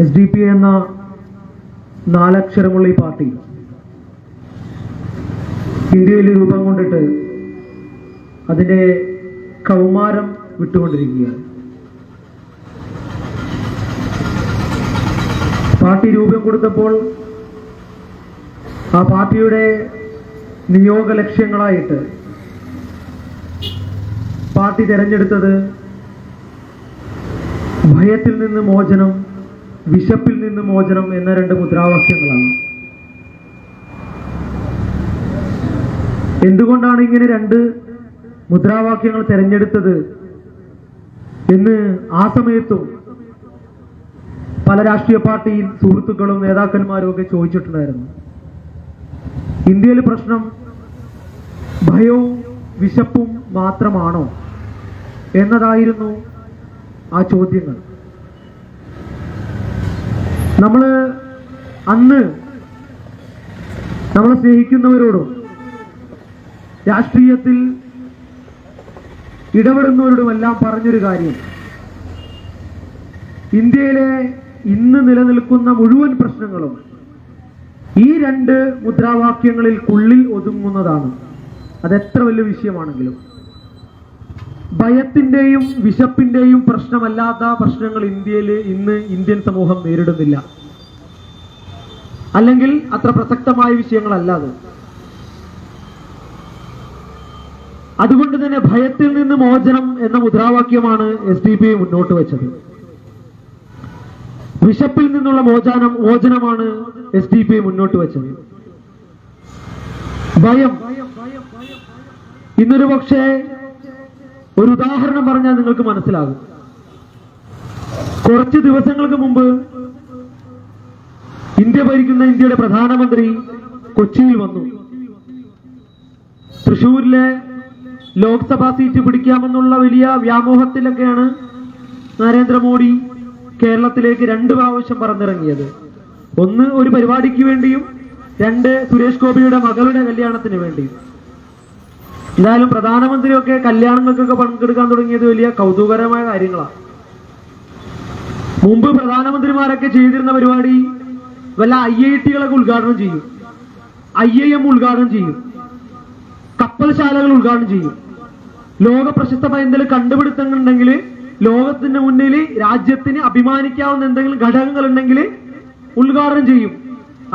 SDP എന്ന നാലക്ഷരമുള്ള ഈ party ഇന്ത്യയിൽ രൂപം കൊണ്ടിട്ട് അതിന്റെ കൗമാരം വിട്ടുകൊണ്ടിരിക്കുകയാണ്. പാർട്ടി രൂപം കൊടുത്തപ്പോൾ ആ പാർട്ടിയുടെ നിയോഗ ലക്ഷ്യങ്ങളായിട്ട് പാർട്ടി തിരഞ്ഞെടുത്തത് ഭയത്തിൽ നിന്ന് മോചനം, വിശപ്പിൽ നിന്ന് മോചനം എന്ന രണ്ട് മുദ്രാവാക്യങ്ങളാണ്. എന്തുകൊണ്ടാണ് ഇങ്ങനെ രണ്ട് മുദ്രാവാക്യങ്ങൾ തിരഞ്ഞെടുത്തത് എന്ന് ആ സമയത്തും പല രാഷ്ട്രീയ പാർട്ടി സുഹൃത്തുക്കളും നേതാക്കന്മാരും ഒക്കെ ചോദിച്ചിട്ടുണ്ടായിരുന്നു. ഇന്ത്യയിൽ പ്രശ്നം ഭയവും വിശപ്പും മാത്രമാണോ എന്നതായിരുന്നു ആ ചോദ്യങ്ങൾ. അന്ന് നമ്മളെ സ്നേഹിക്കുന്നവരോടും രാഷ്ട്രീയത്തിൽ ഇടപെടുന്നവരോടുമെല്ലാം പറഞ്ഞൊരു കാര്യം, ഇന്ത്യയിലെ ഇന്ന് നിലനിൽക്കുന്ന മുഴുവൻ പ്രശ്നങ്ങളും ഈ രണ്ട് മുദ്രാവാക്യങ്ങളിൽക്കുള്ളിൽ ഒതുങ്ങുന്നതാണ്. അതെത്ര വലിയ വിഷയമാണെങ്കിലും ഭയത്തിന്റെയും വിശപ്പിന്റെയും പ്രശ്നമല്ലാത്ത പ്രശ്നങ്ങൾ ഇന്ത്യയിൽ ഇന്ന് ഇന്ത്യൻ സമൂഹം നേരിടുന്നില്ല. അല്ലെങ്കിൽ അത്ര പ്രസക്തമായ വിഷയങ്ങളല്ലാതെ. അതുകൊണ്ട് തന്നെ ഭയത്തിൽ നിന്ന് മോചനം എന്ന മുദ്രാവാക്യമാണ് SDP മുന്നോട്ട് വെച്ചത്. വിശപ്പിൽ നിന്നുള്ള മോചനമാണ് SDP മുന്നോട്ട് വെച്ചത്. ഭയം, ഇന്നൊരു പക്ഷേ ഒരു ഉദാഹരണം പറഞ്ഞാൽ നിങ്ങൾക്ക് മനസ്സിലാകും. കുറച്ച് ദിവസങ്ങൾക്ക് മുമ്പ് ഇന്ത്യ ഭരിക്കുന്ന ഇന്ത്യയുടെ പ്രധാനമന്ത്രി കൊച്ചിയിൽ വന്നു. തൃശ്ശൂരിലെ ലോക്സഭാ സീറ്റ് പിടിക്കാമെന്നുള്ള വലിയ വ്യാമോഹത്തിലൊക്കെയാണ് നരേന്ദ്രമോദി കേരളത്തിലേക്ക് 2 പ്രാവശ്യം പറന്നിറങ്ങിയത്. ഒന്ന് ഒരു പരിപാടിക്ക് വേണ്ടിയും, 2 സുരേഷ് ഗോപിയുടെ മകളുടെ കല്യാണത്തിന് വേണ്ടിയും. എന്തായാലും പ്രധാനമന്ത്രിയൊക്കെ കല്യാണങ്ങൾക്കൊക്കെ പങ്കെടുക്കാൻ തുടങ്ങിയത് വലിയ കൗതുകരമായ കാര്യങ്ങളാണ്. മുമ്പ് പ്രധാനമന്ത്രിമാരൊക്കെ ചെയ്തിരുന്ന പരിപാടി വല്ല IIT-കളൊക്കെ ഉദ്ഘാടനം ചെയ്യും, IIM ഉദ്ഘാടനം ചെയ്യും, കപ്പൽശാലകൾ ഉദ്ഘാടനം ചെയ്യും. ലോക പ്രശസ്തമായ എന്തെങ്കിലും കണ്ടുപിടുത്തങ്ങൾ ഉണ്ടെങ്കിൽ, ലോകത്തിന്റെ മുന്നിൽ രാജ്യത്തിന് അഭിമാനിക്കാവുന്ന എന്തെങ്കിലും ഘടകങ്ങൾ ഉണ്ടെങ്കിൽ ഉദ്ഘാടനം ചെയ്യും.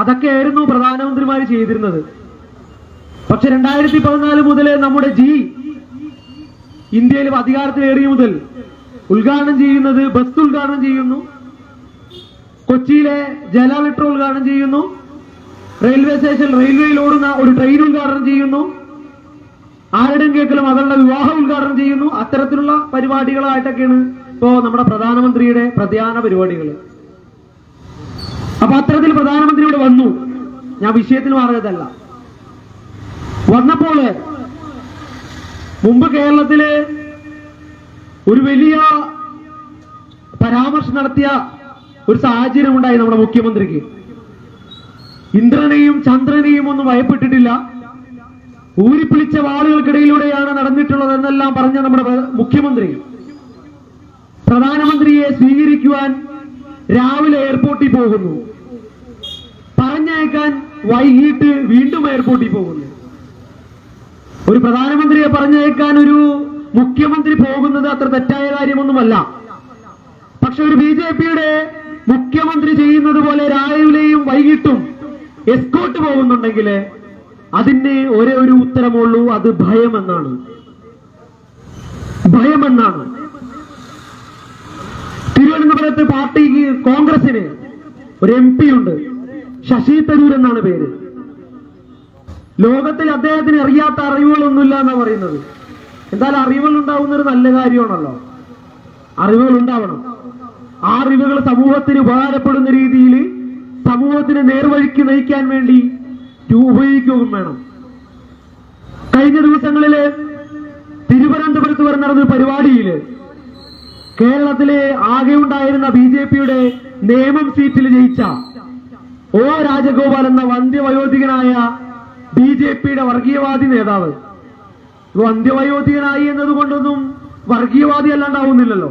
അതൊക്കെയായിരുന്നു പ്രധാനമന്ത്രിമാർ ചെയ്തിരുന്നത്. പക്ഷെ 2014 മുതൽ നമ്മുടെ ഇന്ത്യയിൽ അധികാരത്തിലേറിയ മുതൽ ഉദ്ഘാടനം ചെയ്യുന്നത് ബസ് ഉദ്ഘാടനം ചെയ്യുന്നു, കൊച്ചിയിലെ ജല മെട്രോ ഉദ്ഘാടനം ചെയ്യുന്നു, റെയിൽവേ സ്റ്റേഷൻ റെയിൽവേയിൽ ഓടുന്ന ഒരു ട്രെയിൻ ഉദ്ഘാടനം ചെയ്യുന്നു, ആരുടെയും കേൾക്കലും അവരുടെ വിവാഹം ഉദ്ഘാടനം ചെയ്യുന്നു. അത്തരത്തിലുള്ള പരിപാടികളായിട്ടൊക്കെയാണ് ഇപ്പോ നമ്മുടെ പ്രധാനമന്ത്രിയുടെ പ്രധാന പരിപാടികൾ. അപ്പൊ അത്തരത്തിൽ പ്രധാനമന്ത്രി ഇവിടെ വന്നു. ഞാൻ വിഷയത്തിന് മാറിയതല്ല. വന്നപ്പോൾ മുമ്പ് കേരളത്തില് ഒരു വലിയ പരാമർശം നടത്തിയ ഒരു സാഹചര്യം ഉണ്ടായി നമ്മുടെ മുഖ്യമന്ത്രിക്ക്. ഇന്ദ്രനെയും ചന്ദ്രനെയും ഒന്നും ഭയപ്പെട്ടിട്ടില്ല, ഊരിപ്പിളിച്ച വാളുകൾക്കിടയിലൂടെയാണ് നടന്നിട്ടുള്ളത് എന്നെല്ലാം പറഞ്ഞ നമ്മുടെ മുഖ്യമന്ത്രി പ്രധാനമന്ത്രിയെ സ്വീകരിക്കുവാൻ രാവിലെ എയർപോർട്ടിൽ പോകുന്നു, പറഞ്ഞയക്കാൻ വൈകിട്ട് വീണ്ടും എയർപോർട്ടിൽ പോകുന്നു. ഒരു പ്രധാനമന്ത്രിയെ പറഞ്ഞയക്കാൻ ഒരു മുഖ്യമന്ത്രി പോകുന്നത് അത്ര തെറ്റായ കാര്യമൊന്നുമല്ല. പക്ഷെ ഒരു BJP-യുടെ മുഖ്യമന്ത്രി ചെയ്യുന്നത് പോലെ രാവിലെയും വൈകിട്ടും എസ്കോർട്ട് പോകുന്നുണ്ടെങ്കിൽ അതിന് ഒരേ ഒരു ഉത്തരമുള്ളൂ, അത് ഭയമെന്നാണ്. ഭയമെന്നാണ്. തിരുവനന്തപുരത്ത് പാർട്ടിക്ക് കോൺഗ്രസിന് ഒരു MP ഉണ്ട്, ശശി തരൂർ എന്നാണ് പേര്. ലോകത്തിൽ അദ്ദേഹത്തിന് അറിയാത്ത അറിവുകളൊന്നുമില്ല എന്നാ പറയുന്നത്. എന്തായാലും അറിവുകൾ ഉണ്ടാവുന്ന ഒരു നല്ല കാര്യമാണല്ലോ. അറിവുകൾ ഉണ്ടാവണം. ആ അറിവുകൾ സമൂഹത്തിന് ഉപകാരപ്പെടുന്ന രീതിയിൽ സമൂഹത്തിന് നേർവഴിക്ക് നയിക്കാൻ വേണ്ടി ഉപയോഗിക്കുകയും വേണം. കഴിഞ്ഞ ദിവസങ്ങളില് തിരുവനന്തപുരത്ത് വരെ നടന്ന പരിപാടിയില് കേരളത്തിലെ ആകെ ഉണ്ടായിരുന്ന BJP-യുടെ നേമം സീറ്റിൽ ജയിച്ച O രാജഗോപാൽ എന്ന വന്ധ്യവയോധികനായ BJP-യുടെ വർഗീയവാദി നേതാവ്. വന്ധ്യവയോധികനായി എന്നതുകൊണ്ടൊന്നും വർഗീയവാദി അല്ലാണ്ടാവുന്നില്ലല്ലോ.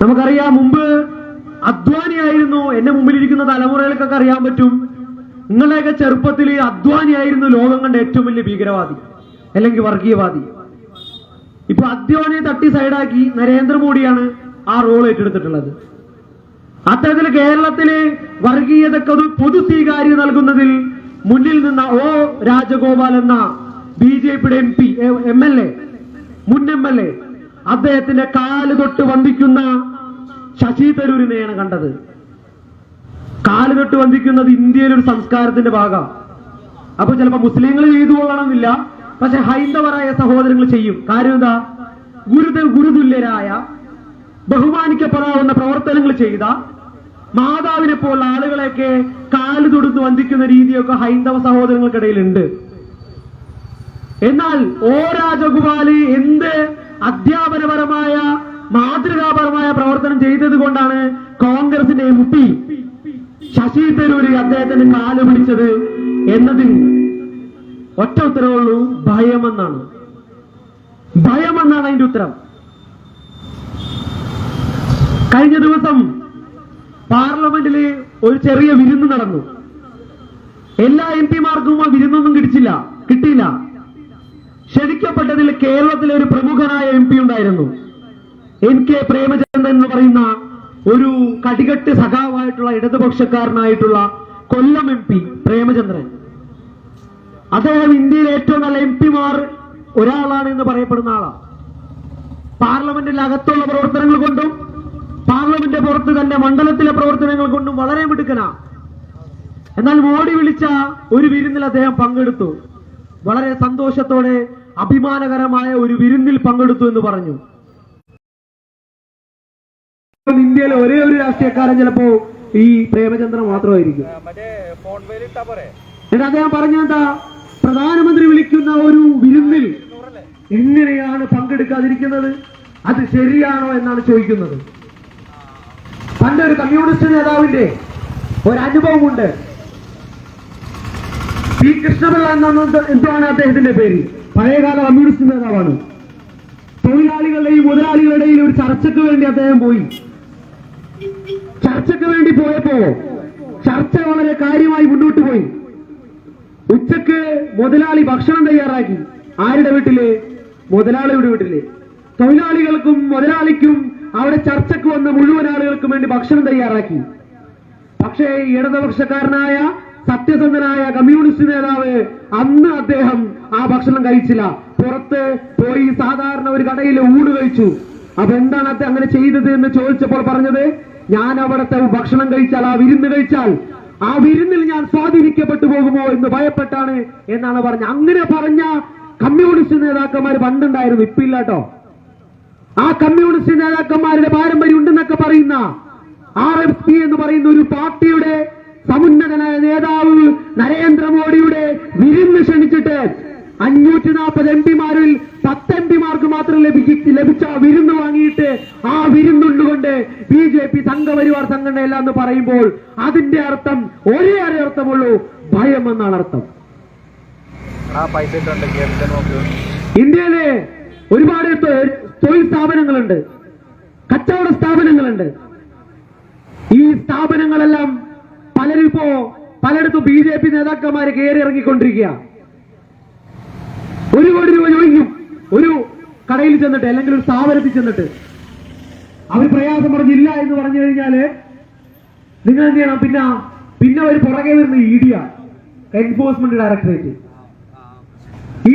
നമുക്കറിയാം, മുമ്പ് അദ്വാനിയായിരുന്നു. എന്റെ മുമ്പിലിരിക്കുന്ന തലമുറകൾക്കൊക്കെ അറിയാൻ പറ്റും. നിങ്ങളുടെയൊക്കെ ചെറുപ്പത്തിൽ അദ്വാനിയായിരുന്നു ലോകം കണ്ട ഏറ്റവും വലിയ ഭീകരവാദി അല്ലെങ്കിൽ വർഗീയവാദി. ഇപ്പൊ അദ്വാനിയെ തട്ടി സൈഡാക്കി നരേന്ദ്രമോദിയാണ് ആ റോൾ ഏറ്റെടുത്തിട്ടുള്ളത്. അത്തരത്തിൽ കേരളത്തില് വർഗീയതക്ക് പൊതു സ്വീകാര്യത നൽകുന്നതിൽ മുന്നിൽ നിന്ന ഒ രാജഗോപാൽ എന്ന BJPയുടെ MLA, മുൻ MLA, അദ്ദേഹത്തിന്റെ കാല് തൊട്ട് വന്ദിക്കുന്ന ശശി തരൂരിനെയാണ് കണ്ടത്. കാല് തൊട്ട് വന്ദിക്കുന്നത് ഇന്ത്യയിലെ ഒരു സംസ്കാരത്തിന്റെ ഭാഗം. അപ്പൊ ചിലപ്പോ മുസ്ലിങ്ങൾ ചെയ്തു കൊള്ളണമെന്നില്ല, പക്ഷെ ഹൈന്ദവരായ സഹോദരങ്ങൾ ചെയ്യും. കാര്യം എന്താ? ഗുരുതുല്യരായ ബഹുമാനിക്കപ്പെടാവുന്ന പ്രവർത്തനങ്ങൾ ചെയ്ത മാതാവിനെ പോലുള്ള ആളുകളെയൊക്കെ കാല് തൊടുത്ത് വന്ദിക്കുന്ന രീതിയൊക്കെ ഹൈന്ദവ സഹോദരങ്ങൾക്കിടയിലുണ്ട്. എന്നാൽ ഒ രാജഗോപാല് എന്ത് അധ്യാപനപരമായ മാതൃകാപരമായ പ്രവർത്തനം ചെയ്തത് കൊണ്ടാണ് കോൺഗ്രസിന്റെ MP ശശി തരൂര് അദ്ദേഹത്തിന് കാല് പിടിച്ചത് എന്നതിൽ ഒറ്റ ഉത്തരവുള്ളൂ, ഭയമെന്നാണ്. ഭയമെന്നാണ് അതിന്റെ ഉത്തരം. കഴിഞ്ഞ ദിവസം പാർലമെന്റില് ഒരു ചെറിയ വിരുന്ന് നടന്നു. എല്ലാ MP മാർക്കും ആ വിരുന്നൊന്നും കിട്ടിയില്ല. ക്ഷണിക്കപ്പെട്ടതിൽ കേരളത്തിലെ ഒരു പ്രമുഖനായ MP ഉണ്ടായിരുന്നു. NK പ്രേമചന്ദ്രൻ എന്ന് പറയുന്ന ഒരു കടികെട്ട് സഖാവായിട്ടുള്ള ഇടതുപക്ഷക്കാരനായിട്ടുള്ള കൊല്ലം MP പ്രേമചന്ദ്രൻ. അദ്ദേഹം ഇന്ത്യയിലെ ഏറ്റവും നല്ല MP ഒരാളാണ് എന്ന് പറയപ്പെടുന്ന ആളാണ്. പാർലമെന്റിൽ അകത്തുള്ള പ്രവർത്തനങ്ങൾ കൊണ്ടും പാർലമെന്റ് പുറത്ത് തന്റെ മണ്ഡലത്തിലെ പ്രവർത്തനങ്ങൾ കൊണ്ടും വളരെ മിടുക്കനാ. എന്നാൽ മോഡി വിളിച്ച ഒരു വിരുന്നിൽ അദ്ദേഹം പങ്കെടുത്തു. വളരെ സന്തോഷത്തോടെ അഭിമാനകരമായ ഒരു വിരുന്നിൽ പങ്കെടുത്തു എന്ന് പറഞ്ഞു. ഇന്ത്യയിലെ ഒരേ ഒരു രാഷ്ട്രീയക്കാരൻ ചിലപ്പോ ഈ പ്രേമചന്ദ്രൻ മാത്രമായിരിക്കും. എന്നിട്ട് അദ്ദേഹം പറഞ്ഞെന്താ? പ്രധാനമന്ത്രി വിളിക്കുന്ന ഒരു വിരുന്നിൽ എങ്ങനെയാണ് പങ്കെടുക്കാതിരിക്കുന്നത്? അത് ശരിയാണോ എന്നാണ് ചോദിക്കുന്നത്. പണ്ട് ഒരു കമ്മ്യൂണിസ്റ്റ് നേതാവിന്റെ ഒരനുഭവമുണ്ട്. പി കൃഷ്ണപിള്ള എന്താണ് അദ്ദേഹത്തിന്റെ പേര്? പഴയകാല കമ്മ്യൂണിസ്റ്റ് നേതാവാണ്. തൊഴിലാളികളുടെയും മുതലാളികളുടെയും ഒരു ചർച്ചയ്ക്ക് വേണ്ടി അദ്ദേഹം പോയി. ചർച്ചയ്ക്ക് വേണ്ടി പോയപ്പോ ചർച്ച വളരെ കാര്യമായി മുന്നോട്ട് പോയി. ഉച്ചക്ക് മുതലാളി ഭക്ഷണം തയ്യാറാക്കി. ആരുടെ വീട്ടില്? മുതലാളിയുടെ വീട്ടില്. തൊഴിലാളികൾക്കും മുതലാളിക്കും അവിടെ ചർച്ചയ്ക്ക് വന്ന മുഴുവൻ ആളുകൾക്കും വേണ്ടി ഭക്ഷണം തയ്യാറാക്കി. പക്ഷേ ഇടതുപക്ഷക്കാരനായ സത്യസന്ധനായ കമ്മ്യൂണിസ്റ്റ് നേതാവ് അന്ന് അദ്ദേഹം ആ ഭക്ഷണം കഴിച്ചില്ല. പുറത്ത് പോയി സാധാരണ ഒരു കടയിൽ ഊണ് കഴിച്ചു. അപ്പൊ എന്താണ് അദ്ദേഹം അങ്ങനെ ചെയ്തത് എന്ന് ചോദിച്ചപ്പോൾ പറഞ്ഞത്, ഞാൻ അവിടുത്തെ ഭക്ഷണം കഴിച്ചാൽ, ആ വിരുന്ന് കഴിച്ചാൽ ആ വിരുന്നിൽ ഞാൻ സ്വാധീനിക്കപ്പെട്ടു പോകുമോ എന്ന് ഭയപ്പെട്ടാണ് എന്നാണ് പറഞ്ഞത്. അങ്ങനെ പറഞ്ഞ കമ്മ്യൂണിസ്റ്റ് നേതാക്കന്മാർ പണ്ടുണ്ടായിരുന്നു, ഇപ്പില്ല കേട്ടോ. ആ കമ്മ്യൂണിസ്റ്റ് നേതാക്കന്മാരുടെ പാരമ്പര്യം ഉണ്ടെന്നൊക്കെ പറയുന്ന RSP എന്ന് പറയുന്ന ഒരു പാർട്ടിയുടെ സമുന്നതനായ നേതാവ് നരേന്ദ്രമോദിയുടെ വിരുന്ന് ക്ഷണിച്ചിട്ട് 540 MP-മാരിൽ 10 MP-മാർക്ക് മാത്രം ലഭിച്ച വിരുന്ന് വാങ്ങിയിട്ട് ആ വിരുന്നുണ്ടുകൊണ്ട് BJP സംഘപരിവാർ സംഘടനയല്ല എന്ന് പറയുമ്പോൾ അതിന്റെ അർത്ഥം ഒരേ അർത്ഥമുള്ളൂ, ഭയം എന്നാണ് അർത്ഥം. ഇന്ത്യയിലെ ഒരുപാട് തൊഴിൽ സ്ഥാപനങ്ങളുണ്ട്, കച്ചവട സ്ഥാപനങ്ങളുണ്ട്. ഈ സ്ഥാപനങ്ങളെല്ലാം പലയിടത്തും BJP നേതാക്കന്മാരെ കയറി ഇറങ്ങിക്കൊണ്ടിരിക്കുക. 1 കോടി രൂപ ചോദിക്കും ഒരു കടയിൽ ചെന്നിട്ട്, അല്ലെങ്കിൽ ഒരു സ്ഥാപനത്തിൽ ചെന്നിട്ട്. അവർ പ്രയാസം പറഞ്ഞില്ല എന്ന് പറഞ്ഞു കഴിഞ്ഞാല് നിങ്ങൾ എന്ത് ചെയ്യണം? പിന്നെ ഒരു പുറകെ വരുന്ന ED, എൻഫോഴ്സ്മെന്റ് ഡയറക്ടറേറ്റ്.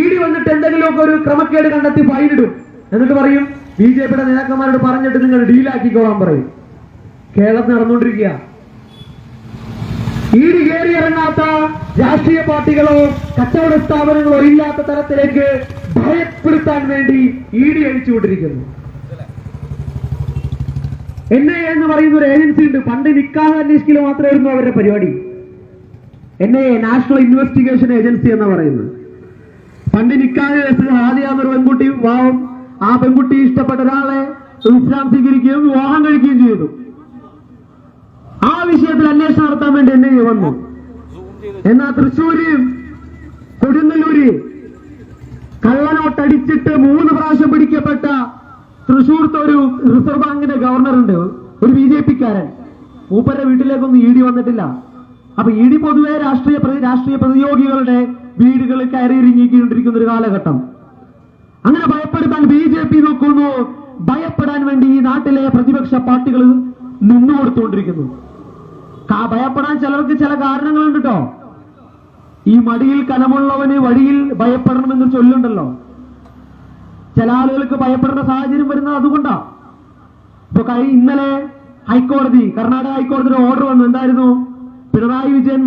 ED വന്നിട്ട് എന്തെങ്കിലുമൊക്കെ ഒരു ക്രമക്കേട് കണ്ടെത്തി ഫൈനിടും. എന്നിട്ട് പറയും BJPയുടെ നേതാക്കന്മാരോട് പറഞ്ഞിട്ട് നിങ്ങൾ ഡീലാക്കിക്കോളാൻ പറയും. കേരളത്തിൽ നടന്നുകൊണ്ടിരിക്കുക. ED കയറി ഇറങ്ങാത്ത രാഷ്ട്രീയ പാർട്ടികളോ കച്ചവട സ്ഥാപനങ്ങളോ ഇല്ലാത്ത തരത്തിലേക്ക് ഭയപ്പെടുത്താൻ വേണ്ടി ED അഴിച്ചുവിട്ടിരിക്കുന്നു. NIA എന്ന് പറയുന്ന ഒരു ഏജൻസി ഉണ്ട്. പണ്ട് നിക്കാഹ് അന്വേഷിക്കൽ മാത്രമായിരുന്നു അവരുടെ പരിപാടി. NIA, നാഷണൽ ഇൻവെസ്റ്റിഗേഷൻ ഏജൻസി എന്ന് പറയുന്നത്. പണ്ട് നിക്കാഹ് കേസ് ഹാദിയാന്നൊരു പെൺകുട്ടി വിവാഹം, ആ പെൺകുട്ടി ഇഷ്ടപ്പെട്ട ഒരാളെ ഇസ്ലാം സ്വീകരിക്കുകയും വിവാഹം കഴിക്കുകയും ചെയ്തു. ആ വിഷയത്തിൽ അന്വേഷണം നടത്താൻ വേണ്ടി NIA വന്നു. എന്നാൽ തൃശ്ശൂര്, കൊടുങ്ങല്ലൂര് കള്ളനോട്ടടിച്ചിട്ട് 3 പ്രാവശ്യം പിടിക്കപ്പെട്ട തൃശ്ശൂർത്തെ ഒരു റിസർവ് ബാങ്കിന്റെ ഗവർണറുണ്ട്, ഒരു BJP-ക്കാരൻ. മൂപ്പരുടെ വീട്ടിലേക്കൊന്നും ഇ ഡി വന്നിട്ടില്ല. അപ്പൊ ഇ ഡി പൊതുവെ രാഷ്ട്രീയ പ്രതിയോഗികളുടെ വീടുകളിൽ കയറിയിറങ്ങിക്കൊണ്ടിരിക്കുന്ന ഒരു കാലഘട്ടം. അങ്ങനെ ഭയപ്പെടുത്താൻ BJP നോക്കുന്നു. ഭയപ്പെടാൻ വേണ്ടി ഈ നാട്ടിലെ പ്രതിപക്ഷ പാർട്ടികൾ നിന്നുകൊടുത്തുകൊണ്ടിരിക്കുന്നു. ഭയപ്പെടാൻ ചിലർക്ക് ചില കാരണങ്ങളുണ്ട് കേട്ടോ. ഈ മടിയിൽ കനമുള്ളവന് വഴിയിൽ ഭയപ്പെടണമെന്ന് ചൊല്ലുണ്ടല്ലോ. ചില ആളുകൾക്ക് ഭയപ്പെടേണ്ട സാഹചര്യം വരുന്നത് അതുകൊണ്ടാ. ഇപ്പൊ ഇന്നലെ കർണാടക ഹൈക്കോടതിയുടെ ഓർഡർ വന്നു. എന്തായിരുന്നു? പിണറായി വിജയൻ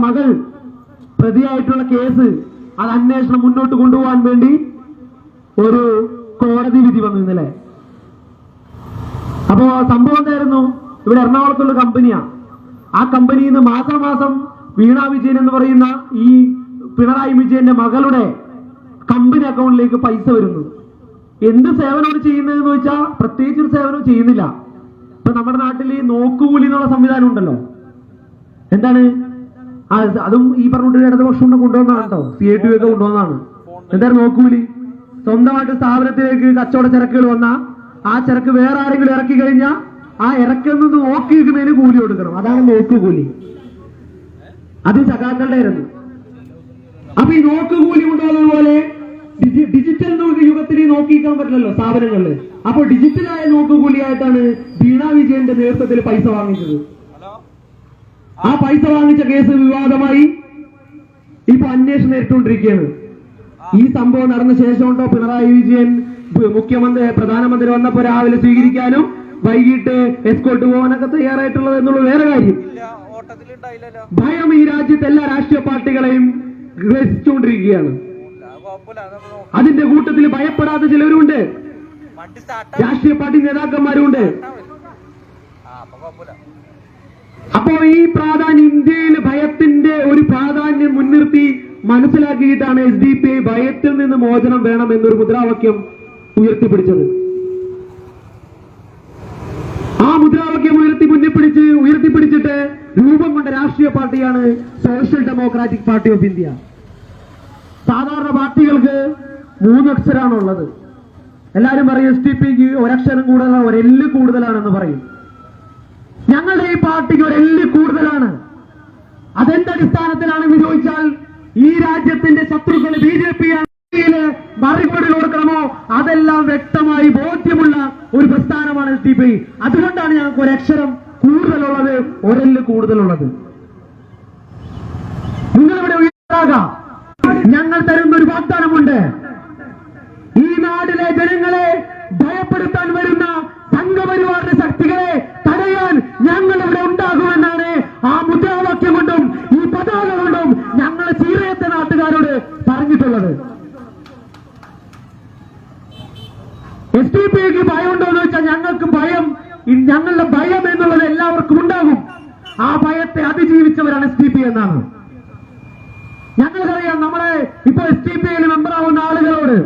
മകൾ പ്രതിയായിട്ടുള്ള കേസ് അത് അന്വേഷണം മുന്നോട്ട് കൊണ്ടുപോകാൻ വേണ്ടി ഒരു കോടതി വിധി വന്നു ഇന്നലെ. അപ്പോ സംഭവം എന്തായിരുന്നു? ഇവിടെ എറണാകുളത്തുള്ള കമ്പനിയാ. ആ കമ്പനിയിൽ നിന്ന് മാസാമാസം വീണ വിജയൻ എന്ന് പറയുന്ന ഈ പിണറായി വിജയന്റെ മകളുടെ കമ്പനി അക്കൗണ്ടിലേക്ക് പൈസ വരുന്നു. എന്ത് സേവനമാണ് ചെയ്യുന്നതെന്ന് വെച്ചാൽ പ്രത്യേകിച്ച് ഒരു സേവനവും ചെയ്യുന്നില്ല. ഇപ്പൊ നമ്മുടെ നാട്ടിൽ ഈ നോക്കുകൂലി എന്നുള്ള സംവിധാനം ഉണ്ടല്ലോ. എന്താണ് അതും ഈ പറഞ്ഞിട്ട് ഇടതുപക്ഷം കൊണ്ടുവന്നതാണ് കേട്ടോ. CIT ഒക്കെ കൊണ്ടുവന്നതാണ്. എന്താണ് നോക്കുകൂലി? സ്വന്തമായിട്ട് സ്ഥാപനത്തിലേക്ക് കച്ചവട ചരക്കുകൾ വന്ന ആ ചരക്ക് വേറെ ആരെങ്കിലും ഇറക്കി കഴിഞ്ഞാൽ ആ ഇറക്കുന്നത് നോക്കി നിൽക്കുന്നതിന് കൂലി കൊടുക്കണം. അതാണ് നോക്കുകൂലി. അത് സഖാക്കളുടെ ആയിരുന്നു. അപ്പൊ ഈ നോക്കുകൂലി കൊണ്ടുവന്നത് പോലെ ഡിജിറ്റൽ യുഗത്തിൽ നോക്കിക്കാൻ പറ്റില്ലല്ലോ സ്ഥാപനങ്ങളില്. അപ്പൊ ഡിജിറ്റലായ നോക്കുകൂലിയായിട്ടാണ് വീണ വിജയന്റെ നേതൃത്വത്തിൽ പൈസ വാങ്ങിച്ചത്. ആ പൈസ വാങ്ങിച്ച കേസ് വിവാദമായി ഇപ്പൊ അന്വേഷണം നേരിട്ടുകൊണ്ടിരിക്കുകയാണ്. ഈ സംഭവം നടന്ന ശേഷം ഉണ്ടോ പിണറായി വിജയൻ പ്രധാനമന്ത്രി വന്നപ്പോ രാവിലെ സ്വീകരിക്കാനും വൈകിട്ട് എസ്കോർട്ട് പോകാനൊക്കെ തയ്യാറായിട്ടുള്ളത് എന്നുള്ള വേറെ കാര്യം. ഭയം ഈ രാജ്യത്തെ എല്ലാ രാഷ്ട്രീയ പാർട്ടികളെയും ഗ്രസിച്ചുകൊണ്ടിരിക്കുകയാണ്. അതിന്റെ കൂട്ടത്തിൽ ഭയപ്പെടാത്ത ചിലരുണ്ട്. രാഷ്ട്രീയ പാർട്ടി നേതാക്കന്മാരുണ്ട്. അപ്പോ ഈ ഇന്ത്യയിൽ ഭയത്തിന്റെ ഒരു പ്രാധാന്യം മുൻനിർത്തി മനസ്സിലാക്കിയിട്ടാണ് SDPI ഭയത്തിൽ നിന്ന് മോചനം വേണം എന്നൊരു മുദ്രാവാക്യം ഉയർത്തിപ്പിടിച്ചത്. ആ മുദ്രാവാക്യം ഉയർത്തിപ്പിടിച്ചിട്ട് രൂപം കൊണ്ട രാഷ്ട്രീയ പാർട്ടിയാണ് social democratic party of India. സാധാരണ പാർട്ടികൾക്ക് 3 അക്ഷരമാണുള്ളത്. എല്ലാവരും പറയും SDPക്ക് ഒരക്ഷരം കൂടുതലാണ്, ഒരെല്ല് കൂടുതലാണെന്ന് പറയും. ഞങ്ങളുടെ ഈ പാർട്ടിക്ക് ഒരെല്ല് കൂടുതലാണ്. അതെന്തടിസ്ഥാനത്തിലാണെന്ന് ചോദിച്ചാൽ ഈ രാജ്യത്തിന്റെ ശത്രുക്കൾ BJP മറുപടി കൊടുക്കണമോ അതെല്ലാം വ്യക്തമായി ബോധ്യമുള്ള ഒരു പ്രസ്ഥാനമാണ് SDPI. അതുകൊണ്ടാണ് ഞങ്ങൾക്ക് ഒരക്ഷരം കൂടുതലുള്ളത്, ഒരെല്ല് കൂടുതലുള്ളത്. നിങ്ങളിവിടെ ഉയർത്താകാം. ഞങ്ങൾ തരുന്ന ഒരു വാഗ്ദാനമുണ്ട്. ഈ നാടിലെ ജനങ്ങളെ ഭയപ്പെടുത്താൻ വരുന്ന സംഘപരിവാറിന്റെ ശക്തികളെ തടയാൻ ഞങ്ങൾ ഇവിടെ ഉണ്ടാകുമെന്നാണ് ആ മുദ്രാവാക്യം കൊണ്ടും ഈ പതാക കൊണ്ടും ഞങ്ങൾ ചീറയത്തെ നാട്ടുകാരോട് പറഞ്ഞിട്ടുള്ളത്. SDPക്ക് ഭയമുണ്ടോ എന്ന് വെച്ചാൽ ഞങ്ങൾക്ക് ഭയം, ഞങ്ങളുടെ ഭയം എന്നുള്ളത് എല്ലാവർക്കും ഉണ്ടാകും. ആ ഭയത്തെ അതിജീവിച്ചവരാണ് SDPI എന്നാണ് ഞങ്ങൾക്കറിയാം. നമ്മളെ ഇപ്പൊ SDPയിൽ മെമ്പറാവുന്ന ആളുകളോട്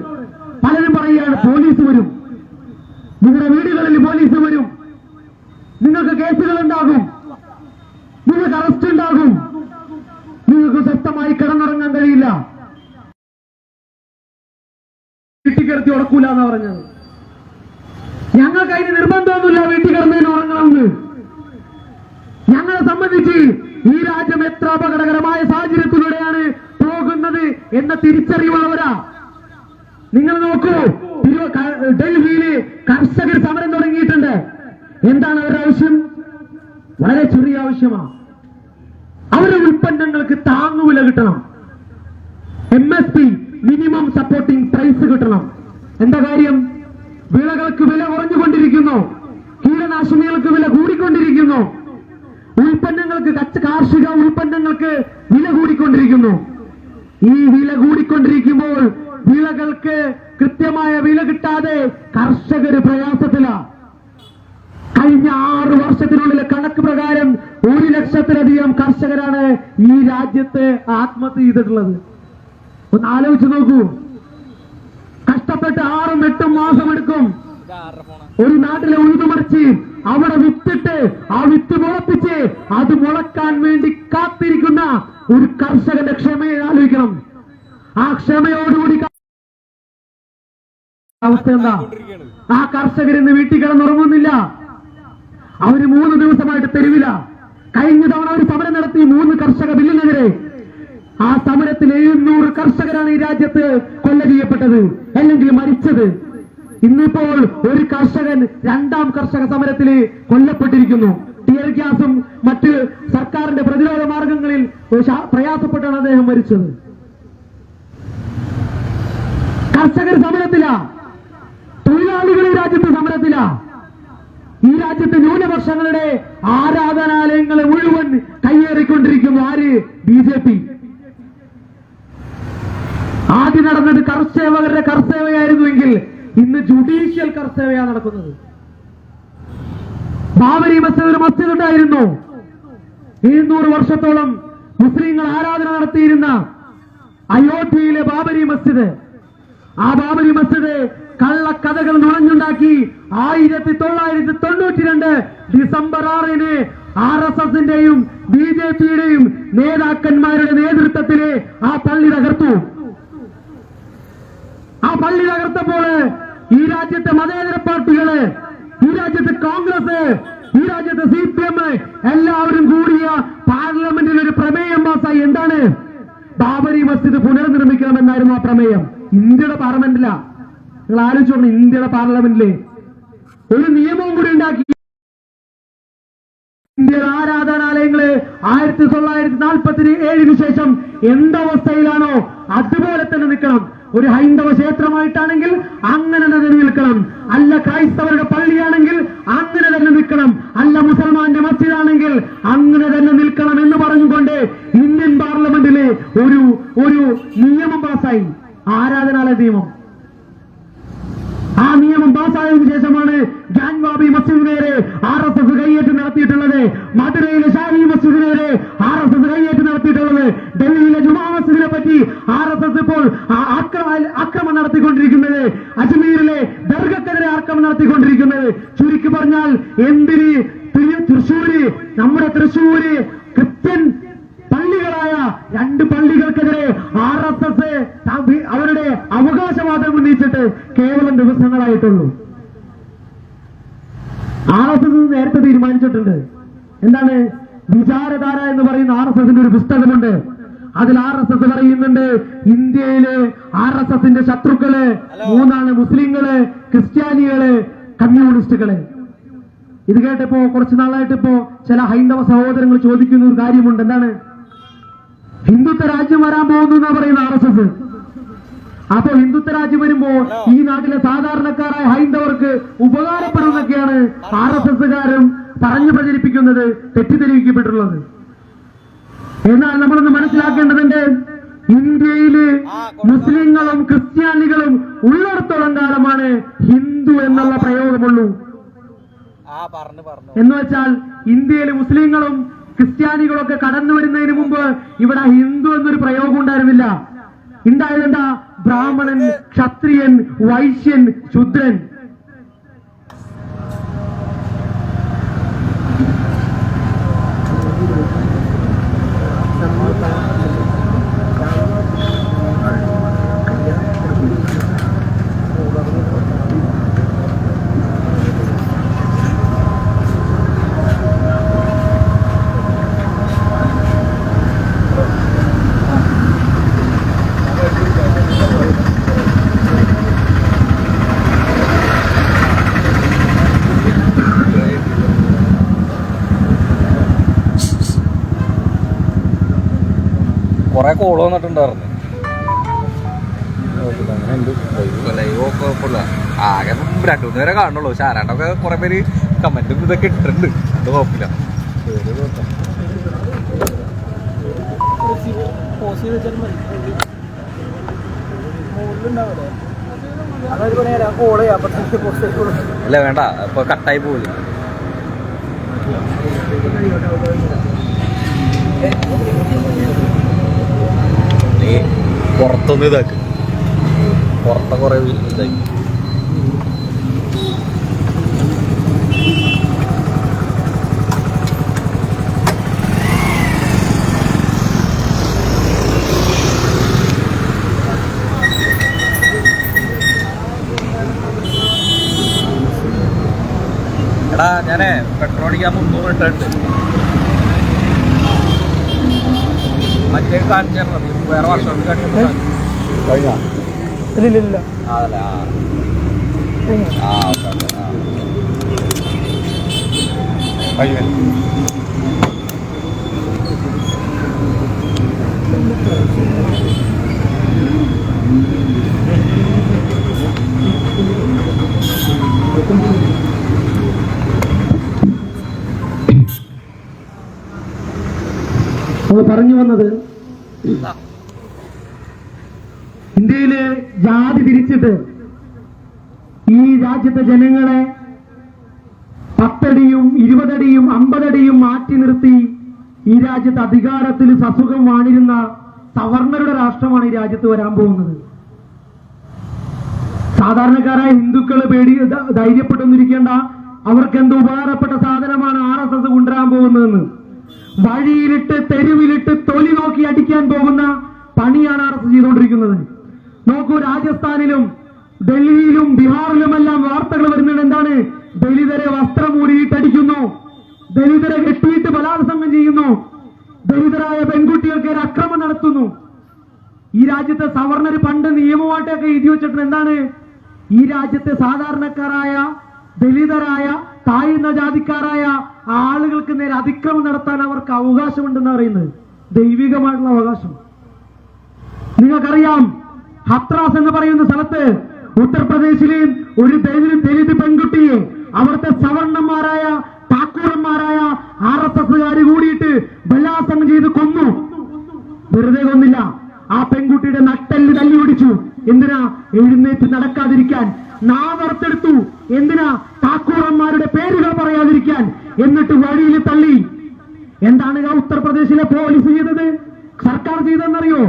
പലരും പറയുകയാണ് പോലീസ് വരും, നിങ്ങളുടെ വീടുകളിൽ പോലീസ് വരും, നിങ്ങൾക്ക് കേസുകൾ ഉണ്ടാകും, നിങ്ങൾക്ക് അറസ്റ്റ് ഉണ്ടാകും, നിങ്ങൾക്ക് സ്വസ്ഥമായി കിടന്നുറങ്ങാൻ കഴിയില്ല, വീട്ടിൽ കിടത്തി ഉറക്കൂല എന്നാ പറഞ്ഞത്. ഞങ്ങൾക്ക് അതിന് നിർബന്ധമൊന്നുമില്ല വീട്ടിൽ കിടന്നതിന് ഉറങ്ങണമെന്ന്. ഞങ്ങളെ സംബന്ധിച്ച് ഈ രാജ്യം എത്ര അപകടകരമായ സാഹചര്യത്തിലൂടെയാണ് പോകുന്നത് എന്ന തിരിച്ചറിവുള്ളവരാ. നിങ്ങൾ നോക്കൂ, ഡൽഹിയില് കർഷകർ സമരം തുടങ്ങിയിട്ടുണ്ട്. എന്താണ് അവരുടെ ആവശ്യം? വളരെ ചെറിയ ആവശ്യമാണ്. അവരുടെ ഉൽപ്പന്നങ്ങൾക്ക് താങ്ങുവില കിട്ടണം. MSP മിനിമം സപ്പോർട്ടിംഗ് പ്രൈസ് കിട്ടണം. എന്താ കാര്യം? വിളകൾക്ക് വില കുറഞ്ഞുകൊണ്ടിരിക്കുന്നു, കീടനാശിനികൾക്ക് വില കൂടിക്കൊണ്ടിരിക്കുന്നു, ഉൽപ്പന്നങ്ങൾക്ക് കാർഷിക ഉൽപ്പന്നങ്ങൾക്ക് വില കൂടിക്കൊണ്ടിരിക്കുന്നു. ഈ വില കൂടിക്കൊണ്ടിരിക്കുമ്പോൾ വിളകൾക്ക് കൃത്യമായ വില കിട്ടാതെ കർഷകര് പ്രയാസത്തിലാണ്. കഴിഞ്ഞ 6 വർഷത്തിനുള്ളിലെ കണക്ക് പ്രകാരം 1 ലക്ഷത്തിലധികം കർഷകരാണ് ഈ രാജ്യത്ത് ആത്മഹത്യ ചെയ്തിട്ടുള്ളത്. ഒന്ന് ആലോചിച്ച് നോക്കൂ. കഷ്ടപ്പെട്ട് 6-8 മാസം എടുക്കും ഒരു നാട്ടിലെ ഉഴുതുമറിച്ച് അവിടെ വിത്തിട്ട് ആ വിത്ത് മുളപ്പിച്ച് അത് മുളക്കാൻ വേണ്ടി കാത്തിരിക്കുന്ന ഒരു കർഷകന്റെ ക്ഷമയെ ആലോചിക്കണം. ആ ക്ഷമയോടുകൂടി അവസ്ഥ എന്താ? ആ കർഷകരിന്ന് വീട്ടിൽ കിടന്നുറങ്ങുന്നില്ല. അവര് 3 ദിവസമായിട്ട് തെരുവില. കഴിഞ്ഞ തവണ ഒരു സമരം നടത്തി 3 കർഷക ബില്ലിനെതിരെ. ആ സമരത്തിൽ 700 കർഷകരാണ് ഈ രാജ്യത്ത് കൊല ചെയ്യപ്പെട്ടത്, അല്ലെങ്കിൽ മരിച്ചത്. ഇന്നിപ്പോൾ ഒരു കർഷകൻ 2ാം കർഷക സമരത്തിൽ കൊല്ലപ്പെട്ടിരിക്കുന്നു. ടിയർ ഗ്യാസും മറ്റ് സർക്കാരിന്റെ പ്രതിരോധ മാർഗങ്ങളിൽ പ്രയാസപ്പെട്ടാണ് അദ്ദേഹം മരിച്ചത്. കർഷകർ സമരത്തില, തൊഴിലാളികൾ ഈ രാജ്യത്ത് സമരത്തില. ഈ രാജ്യത്ത് ന്യൂനപക്ഷങ്ങളുടെ ആരാധനാലയങ്ങളെ മുഴുവൻ കയ്യേറിക്കൊണ്ടിരിക്കുന്നു. ആര്? BJP. ആദ്യം നടന്നത് കർഷകരുടെ കർസേവയായിരുന്നുവെങ്കിൽ ഇന്ന് ജുഡീഷ്യൽ കർസേവയാണ് നടക്കുന്നത്. ബാബരി മസ്ജിദ് ഒരു മസ്ജിദ് ഉണ്ടായിരുന്നു. 700 വർഷത്തോളം മുസ്ലിങ്ങൾ ആരാധന നടത്തിയിരുന്ന അയോധ്യയിലെ ബാബരി മസ്ജിദ്, ആ ബാബരി മസ്ജിദ് കള്ളക്കഥകൾ നുണഞ്ഞുണ്ടാക്കി 1992 ഡിസംബർ 6-ന് RSSന്റെയും BJPയുടെയും നേതാക്കന്മാരുടെ നേതൃത്വത്തില് ആ പള്ളി തകർത്തു. ആ പള്ളി തകർത്തപ്പോൾ ഈ രാജ്യത്തെ മതേതര പാർട്ടികള്, ഈ രാജ്യത്തെ കോൺഗ്രസ്, ഈ രാജ്യത്തെ CPM എല്ലാവരും കൂടിയ പാർലമെന്റിൽ ഒരു പ്രമേയം പാസായി. എന്താണ്? ബാബരി മസ്ജിദ് പുനർനിർമ്മിക്കണമെന്നായിരുന്നു ആ പ്രമേയം. ഇന്ത്യയുടെ പാർലമെന്റിലാ. നിങ്ങൾ ആലോചിച്ചോണം, ഇന്ത്യയുടെ പാർലമെന്റില് ഒരു നിയമവും കൂടി ഉണ്ടാക്കി. ഇന്ത്യയുടെ ആരാധനാലയങ്ങള് 1947 ശേഷം എന്തവസ്ഥയിലാണോ അതുപോലെ തന്നെ നിൽക്കണം. ഒരു ഹൈന്ദവ ക്ഷേത്രമായിട്ടാണെങ്കിൽ അങ്ങനെ തന്നെ നിൽക്കണം. അല്ല ക്രൈസ്തവരുടെ പള്ളിയാണെങ്കിൽ അങ്ങനെ തന്നെ നിൽക്കണം. അല്ല മുസൽമാന്റെ മസ്ജിദാണെങ്കിൽ അങ്ങനെ തന്നെ നിൽക്കണം എന്ന് പറഞ്ഞുകൊണ്ട് ഇന്ത്യൻ പാർലമെന്റില് ഒരു നിയമം പാസായി, ആരാധനാലയ നിയമം. ആ നിയമം പാസ്സായതിനു ശേഷമാണ് ഗാൻവാബി മസ്ജിദിനേരെ RSS കയ്യേറ്റം നടത്തിയിട്ടുള്ളത്. മധുരയിലെ ഷാഹി മസ്ജിദിനേരെ RSS കയ്യേറ്റം നടത്തിയിട്ടുള്ളത്. ഡൽഹിയിലെ ജുമാ മസ്ജിദിനെ പറ്റി RSS ഇപ്പോൾ ആക്രമണം നടത്തിക്കൊണ്ടിരിക്കുന്നത്. അജ്മീരിലെ ദർഗക്കെതിരെ ആക്രമണം നടത്തിക്കൊണ്ടിരിക്കുന്നത്. ചുരുക്കി പറഞ്ഞാൽ എന്തിന് തൃശ്ശൂര്, നമ്മുടെ തൃശ്ശൂര് ക്രിസ്ത്യൻ പള്ളികളായ 2 പള്ളികൾക്കെതിരെ RSS അവരുടെ അവകാശവാദം ഉന്നയിച്ചിട്ട് കേവലം ദിവസങ്ങളായിട്ടുള്ളൂ. RSS നേരത്തെ തീരുമാനിച്ചിട്ടുണ്ട്. എന്താണ്? വിചാരധാര എന്ന് പറയുന്ന RSSന്റെ ഒരു പുസ്തകമുണ്ട്. അതിൽ RSS പറയുന്നുണ്ട്, ഇന്ത്യയിലെ RSSന്റെ ശത്രുക്കള് 3 മുസ്ലിങ്ങള്, ക്രിസ്ത്യാനികള്, കമ്മ്യൂണിസ്റ്റുകള്. ഇത് കേട്ടപ്പോ കുറച്ചു നാളായിട്ട് ഇപ്പോ ചില ഹൈന്ദവ സഹോദരങ്ങൾ ചോദിക്കുന്ന ഒരു കാര്യമുണ്ട്. എന്താണ്? ഹിന്ദുത്വ രാജ്യം വരാൻ പോകുന്നു എന്നാ പറയുന്ന RSS. അപ്പോ ഹിന്ദുത്വ രാജ്യം വരുമ്പോ ഈ നാട്ടിലെ സാധാരണക്കാരായ ഹൈന്ദവർക്ക് ഉപകാരപ്പെടുന്നൊക്കെയാണ് RSSകാരും പറഞ്ഞു പ്രചരിപ്പിക്കുന്നത്, തെറ്റിദ്ധരിക്കപ്പെട്ടുള്ളത്. എന്നാൽ നമ്മളൊന്ന് മനസ്സിലാക്കേണ്ടതുണ്ട്, ഇന്ത്യയില് മുസ്ലിങ്ങളും ക്രിസ്ത്യാനികളും ഉള്ളിടത്തോളം കാലമാണ് ഹിന്ദു എന്നുള്ള പ്രയോഗമുള്ളൂ. എന്ന് വെച്ചാൽ ഇന്ത്യയിലെ മുസ്ലിങ്ങളും ക്രിസ്ത്യാനികളൊക്കെ കടന്നു വരുന്നതിന് മുമ്പ് ഇവിടെ ഹിന്ദു എന്നൊരു പ്രയോഗം ഉണ്ടായിരുന്നില്ല. ഉണ്ടായതെന്താ? ബ്രാഹ്മണൻ, ക്ഷത്രിയൻ, വൈശ്യൻ, ശൂദ്രൻ. കുറെ കോള് വന്നിട്ടുണ്ടായിരുന്നു. ആകെ 2-3 പേരെ കാണുള്ളൂ. ഷാരാണ്ടൊക്കെ കുറെ പേര് കമന്റും ഇതൊക്കെ ഇട്ടിട്ടുണ്ട്. അത് കുഴപ്പമില്ല. അല്ല വേണ്ട, ഇപ്പൊ കട്ടായി പോകില്ല. നീ പുറത്തൊന്ന് ഇതാക്ക്, പുറത്തെ കുറെ ഇതാക്കി. എടാ ഞാനേ പെട്രോൾ അടിക്കാൻ 300 ഇട്ടുണ്ട്. മറ്റേ കാണിച്ചാൽ വേറെ വർഷം കാണിച്ചു ഇല്ല അതല്ലേ നമ്മൾ പറഞ്ഞു വന്നത് ഇന്ത്യയില് ജാതി തിരിച്ചിട്ട് ഈ രാജ്യത്തെ ജനങ്ങളെ 10 അടിയും 20 അടിയും 50 അടിയും മാറ്റി നിർത്തി ഈ രാജ്യത്ത് അധികാരത്തിൽ സസുഖം വാണിരുന്ന സവർണരുടെ രാഷ്ട്രമാണ് ഈ രാജ്യത്ത് വരാൻ പോകുന്നത്. സാധാരണക്കാരായ ഹിന്ദുക്കള് ധൈര്യപ്പെട്ടൊന്നിരിക്കേണ്ട, അവർക്ക് എന്ത് ഉപകാരപ്പെട്ട സാധനമാണ് RSS കൊണ്ടുവരാൻ പോകുന്നതെന്ന്. വഴിയിലിട്ട് തെരുവിലിട്ട് തൊലി നോക്കി അടിക്കാൻ പോകുന്ന പണിയാണ് RSS ചെയ്തുകൊണ്ടിരിക്കുന്നത്. നോക്കൂ, രാജസ്ഥാനിലും ഡൽഹിയിലും ബീഹാറിലുമെല്ലാം വാർത്തകൾ വരുന്നുണ്ട്. എന്താണ്? ദലിതരെ വസ്ത്രം ഊരിയിട്ടടിക്കുന്നു, ദലിതരെ കെട്ടിയിട്ട് ബലാത്സംഗം ചെയ്യുന്നു, ദലിതരായ പെൺകുട്ടികൾക്ക് അക്രമം നടത്തുന്നു. ഈ രാജ്യത്തെ സവർണർ പണ്ട് നിയമമായിട്ടൊക്കെ എഴുതി വെച്ചിട്ടുണ്ട്. എന്താണ്? ഈ രാജ്യത്തെ സാധാരണക്കാരായ ദലിതരായ താഴ്ന്ന ജാതിക്കാരായ ആളുകൾക്ക് നേരെ അതിക്രമം നടത്താൻ അവർക്ക് അവകാശമുണ്ടെന്ന് പറയുന്നത് ദൈവികമായിട്ടുള്ള അവകാശം. നിങ്ങൾക്കറിയാം, ഹത്രാസ് എന്ന് പറയുന്ന സ്ഥലത്ത് ഉത്തർപ്രദേശിലെ ഒരു ദലിത് പെൺകുട്ടിയെ അവിടുത്തെ സവർണന്മാരായ താക്കൂറന്മാരായ RSSകാർ കൂടിയിട്ട് ബലാത്സംഗം ചെയ്ത് കൊന്നു. വെറുതെ കൊന്നില്ല, ആ പെൺകുട്ടിയുടെ നട്ടെല്ല് തല്ലി ഒടിച്ചു. എന്തിനാ? എഴുന്നേറ്റ് നടക്കാതിരിക്കാൻ. നാവർത്തെടുത്തു. എന്തിനാ? താക്കൂറന്മാരുടെ പേരുകൾ പറയാതിരിക്കാൻ. എന്നിട്ട് വഴിയിൽ തള്ളി. എന്താണ് ഉത്തർപ്രദേശിലെ പോലീസ് ചെയ്തത്, സർക്കാർ ചെയ്തതെന്നറിയോ?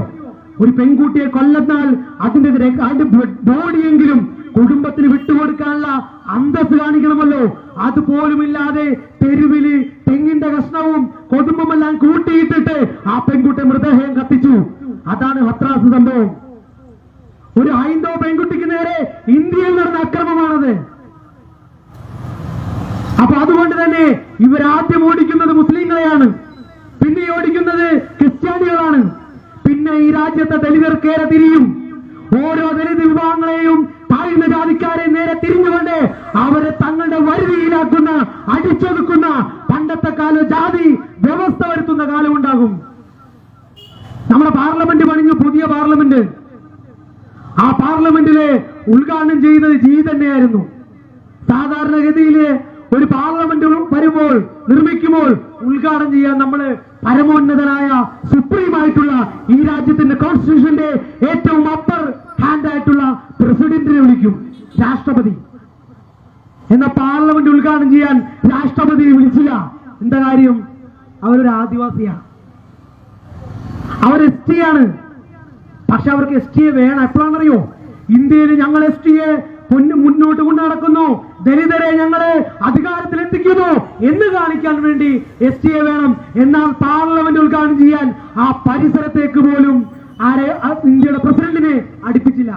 ഒരു പെൺകുട്ടിയെ കൊല്ലുന്നാൽ അതിന്റെ ബോഡിയെങ്കിലും കുടുംബത്തിന് വിട്ടുകൊടുക്കാനുള്ള അന്തസ് കാണിക്കണമല്ലോ. അതുപോലുമില്ലാതെ തെരുവില് തെങ്ങിന്റെ കഷ്ണവും കുടുംബമെല്ലാം കൂട്ടിയിട്ടിട്ട് ആ പെൺകുട്ടി മൃതദേഹം കത്തിച്ചു. അതാണ് ഹത്രാസ് സംഭവം. ഒരു ഹൈന്ദവ പെൺകുട്ടിക്ക് നേരെ ഇന്ത്യയിൽ നടന്ന അക്രമമാണത്. അപ്പൊ അതുകൊണ്ട് തന്നെ ഇവരാദ്യം ഓടിക്കുന്നത് മുസ്ലിങ്ങളെയാണ്, പിന്നെ ഓടിക്കുന്നത് ക്രിസ്ത്യാനികളാണ്, പിന്നെ ഈ രാജ്യത്തെ ദലിതർക്കേറെ തിരിയും. ഓരോ ദലിത് വിഭാഗങ്ങളെയും താഴ്ന്ന ജാതിക്കാരെ നേരെ തിരിഞ്ഞുകൊണ്ട് അവരെ തങ്ങളുടെ വരുതിയിലാക്കുന്ന, അടിച്ചൊതുക്കുന്ന പണ്ടത്തെ കാലം ജാതി വ്യവസ്ഥ വരുത്തുന്ന കാലം ഉണ്ടാകും. നമ്മുടെ പാർലമെന്റ് പണിഞ്ഞു, പുതിയ പാർലമെന്റ്. ആ പാർലമെന്റിലെ ഉദ്ഘാടനം ചെയ്തത് ജി തന്നെയായിരുന്നു. സാധാരണഗതിയില് ഒരു പാർലമെന്റ് വരുമ്പോൾ, നിർമ്മിക്കുമ്പോൾ ഉദ്ഘാടനം ചെയ്യാൻ നമ്മള് പരമോന്നതനായ സുപ്രീമായിട്ടുള്ള ഈ രാജ്യത്തിന്റെ കോൺസ്റ്റിറ്റ്യൂഷന്റെ ഏറ്റവും അപ്പർ ഹാൻഡ് ആയിട്ടുള്ള പ്രസിഡന്റിനെ വിളിക്കും, രാഷ്ട്രപതി. എന്നാൽ പാർലമെന്റ് ഉദ്ഘാടനം ചെയ്യാൻ രാഷ്ട്രപതിയെ വിളിച്ചില്ല. എന്താ കാര്യം? അവരൊരു ആദിവാസിയാണ്, അവർ ST ആണ്. പക്ഷെ അവർക്ക് ST വേണം. എപ്പോഴാണെന്നറിയോ? ഇന്ത്യയിൽ ഞങ്ങൾ ST മുന്നോട്ട് കൊണ്ടു നടക്കുന്നു, ദലിതരെ ഞങ്ങളെ അധികാരത്തിലെത്തിക്കുന്നു എന്ന് കാണിക്കാൻ വേണ്ടി ST വേണം. എന്നാൽ പാർലമെന്റ് ഉദ്ഘാടനം ചെയ്യാൻ ആ പരിസരത്തേക്ക് പോലും ഇന്ത്യയുടെ പ്രസിഡന്റിനെ അടുപ്പിച്ചില്ല.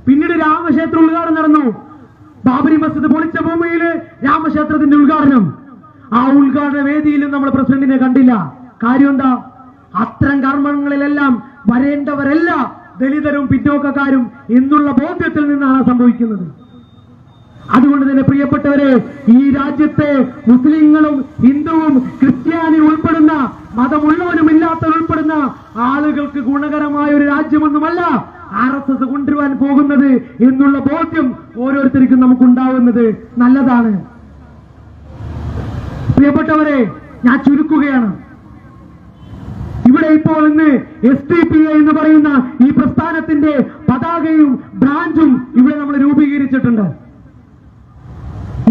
പിന്നീട് രാമക്ഷേത്ര ഉദ്ഘാടനം നടന്നു. ബാബരി മസ്ജിദ് പൊളിച്ച ഭൂമിയില് രാമക്ഷേത്രത്തിന്റെ ഉദ്ഘാടനം. ആ ഉദ്ഘാടന വേദിയിലും നമ്മൾ പ്രസിഡന്റിനെ കണ്ടില്ല. കാര്യം എന്താ? അത്തരം കർമ്മങ്ങളിലെല്ലാം വരേണ്ടവരല്ല ദലിതരും പിന്നോക്കക്കാരും എന്നുള്ള ബോധ്യത്തിൽ നിന്നാണ് സംഭവിക്കുന്നത്. അതുകൊണ്ട് തന്നെ പ്രിയപ്പെട്ടവരെ, ഈ രാജ്യത്തെ മുസ്ലിങ്ങളും ഹിന്ദുവും ക്രിസ്ത്യാനിയും ഉൾപ്പെടുന്ന, മതമുള്ളവനും ഇല്ലാത്തവരും ഉൾപ്പെടുന്ന ആളുകൾക്ക് ഗുണകരമായ ഒരു രാജ്യമൊന്നുമല്ല RSS കൊണ്ടുവരാൻ പോകുന്നത് എന്നുള്ള ബോധ്യം ഓരോരുത്തർക്കും നമുക്കുണ്ടാവുന്നത് നല്ലതാണ്. പ്രിയപ്പെട്ടവരെ, ഞാൻ ചുരുക്കുകയാണ്. ഇവിടെ ഇപ്പോൾ ഇന്ന് SDPI എന്ന് പറയുന്ന ഈ പ്രസ്ഥാനത്തിന്റെ പതാകയും ബ്രാഞ്ചും ഇവിടെ നമ്മൾ രൂപീകരിച്ചിട്ടുണ്ട്.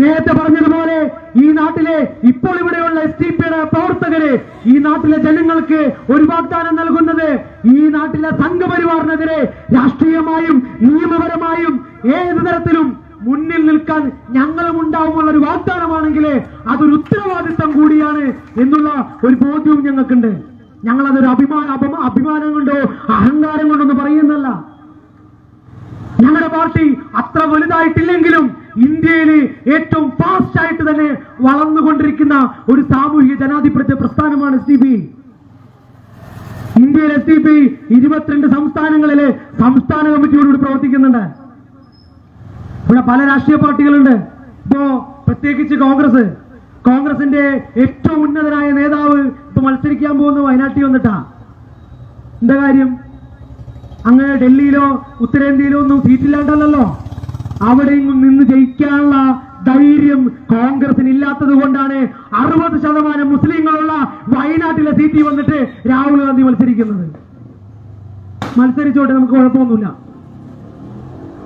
നേരത്തെ പറഞ്ഞതുപോലെ ഈ നാട്ടിലെ ഇപ്പോൾ ഇവിടെയുള്ള SDPയുടെ പ്രവർത്തകര് ഈ നാട്ടിലെ ജനങ്ങൾക്ക് ഒരു വാഗ്ദാനം നൽകുന്നത്, ഈ നാട്ടിലെ സംഘപരിവാറിനെതിരെ രാഷ്ട്രീയമായും നിയമപരമായും ഏത് തരത്തിലും മുന്നിൽ നിൽക്കാൻ ഞങ്ങളും ഉണ്ടാവുമുള്ള ഒരു വാഗ്ദാനമാണെങ്കിൽ അതൊരു ഉത്തരവാദിത്തം കൂടിയാണ് എന്നുള്ള ഒരു ബോധ്യവും ഞങ്ങൾക്കുണ്ട്. ഞങ്ങളതൊരു അഭിമാനം കൊണ്ടോ അഹങ്കാരം കൊണ്ടൊന്നും പറയുന്നല്ല. ഞങ്ങളുടെ പാർട്ടി അത്ര വലുതായിട്ടില്ലെങ്കിലും ഇന്ത്യയിൽ ഏറ്റവും ഫാസ്റ്റ് ആയിട്ട് തന്നെ വളർന്നുകൊണ്ടിരിക്കുന്ന ഒരു സാമൂഹിക ജനാധിപത്യ പ്രസ്ഥാനമാണ് SDP. ഇന്ത്യയിൽ SDP 22 സംസ്ഥാനങ്ങളിലെ സംസ്ഥാന കമ്മിറ്റിയോടുകൂടി പ്രവർത്തിക്കുന്നുണ്ട്. ഇവിടെ പല രാഷ്ട്രീയ പാർട്ടികളുണ്ട്. ഇപ്പോ പ്രത്യേകിച്ച് കോൺഗ്രസിന്റെ ഏറ്റവും ഉന്നതനായ നേതാവ് ഇപ്പൊ മത്സരിക്കാൻ പോകുന്ന വയനാട്ടിൽ വന്നിട്ടാ. എന്താ കാര്യം? അങ്ങനെ ഡൽഹിയിലോ ഉത്തരേന്ത്യയിലോ ഒന്നും സീറ്റില്ലാണ്ടല്ലോ, അവിടെയും നിന്ന് ജയിക്കാനുള്ള ധൈര്യം കോൺഗ്രസിന് ഇല്ലാത്തത് കൊണ്ടാണ് 60% മുസ്ലിങ്ങളുള്ള വയനാട്ടിലെ സീറ്റിൽ വന്നിട്ട് രാഹുൽ ഗാന്ധി മത്സരിക്കുന്നത്. മത്സരിച്ചോട്ടെ, നമുക്ക് കുഴപ്പമൊന്നുമില്ല.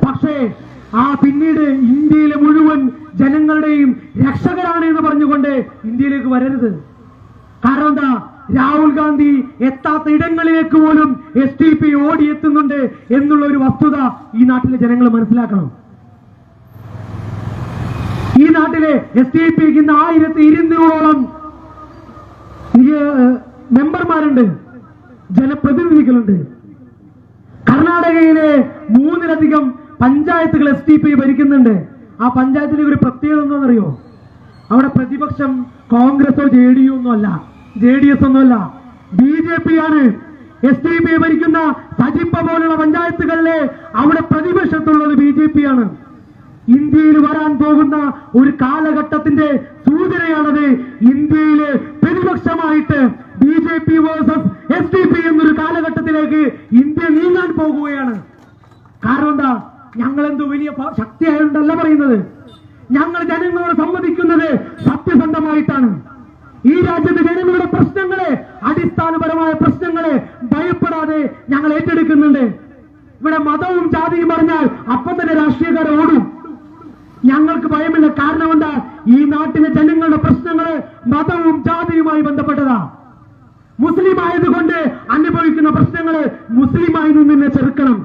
പക്ഷേ പിന്നീട് ഇന്ത്യയിലെ മുഴുവൻ ജനങ്ങളുടെയും രക്ഷകരാണ് എന്ന് പറഞ്ഞുകൊണ്ട് ഇന്ത്യയിലേക്ക് വരരുത്. കാരണം എന്താ? രാഹുൽ ഗാന്ധി എത്താത്ത ഇടങ്ങളിലേക്ക് പോലും SDP ഓടിയെത്തുന്നുണ്ട് എന്നുള്ള ഒരു വസ്തുത ഈ നാട്ടിലെ ജനങ്ങൾ മനസ്സിലാക്കണം. ഈ നാട്ടിലെ SDP-ക്ക് ഇന്ന് 1200-ഓളം മെമ്പർമാരുണ്ട്, ജനപ്രതിനിധികളുണ്ട്. കർണാടകയിലെ 3-ലധികം പഞ്ചായത്തുകൾ SDP ഭരിക്കുന്നുണ്ട്. ആ പഞ്ചായത്തിലെ ഒരു പ്രത്യേകത എന്താണെന്നറിയോ? അവിടെ പ്രതിപക്ഷം കോൺഗ്രസോ JDS ഒന്നുമല്ല, BJP ആണ്. SDP ഭരിക്കുന്ന സജിപ്പ പോലുള്ള പഞ്ചായത്തുകളിലെ അവിടെ പ്രതിപക്ഷത്തുള്ളത് BJP ആണ്. ഇന്ത്യയിൽ വരാൻ പോകുന്ന ഒരു കാലഘട്ടത്തിന്റെ സൂചനയാണത്. ഇന്ത്യയിലെ പ്രതിപക്ഷമായിട്ട് BJP വേഴ്സസ് SDP എന്നൊരു കാലഘട്ടത്തിലേക്ക് ഇന്ത്യ നീങ്ങാൻ പോകുകയാണ്. കാരണം എന്താ? ഞങ്ങൾ എന്തോ വലിയ ശക്തിയായോണ്ടല്ല പറയുന്നത്. ഞങ്ങൾ ജനങ്ങളോട് സംവദിക്കുന്നത് സത്യസന്ധമായിട്ടാണ്. ഈ രാജ്യത്തെ ജനങ്ങളുടെ പ്രശ്നങ്ങളെ, അടിസ്ഥാനപരമായ പ്രശ്നങ്ങളെ ഭയപ്പെടാതെ ഞങ്ങൾ ഏറ്റെടുക്കുന്നുണ്ട്. ഇവിടെ മതവും ജാതിയും പറഞ്ഞാൽ അപ്പം തന്നെ രാഷ്ട്രീയക്കാർ ഓടും. ഞങ്ങൾക്ക് ഭയമില്ല. കാരണം എന്താ? ഈ നാട്ടിലെ ജനങ്ങളുടെ പ്രശ്നങ്ങള് മതവും ജാതിയുമായി ബന്ധപ്പെട്ടതാ. മുസ്ലിം ആയതുകൊണ്ട് അനുഭവിക്കുന്ന പ്രശ്നങ്ങള് മുസ്ലിമായി നിന്ന് ചെറുക്കണം.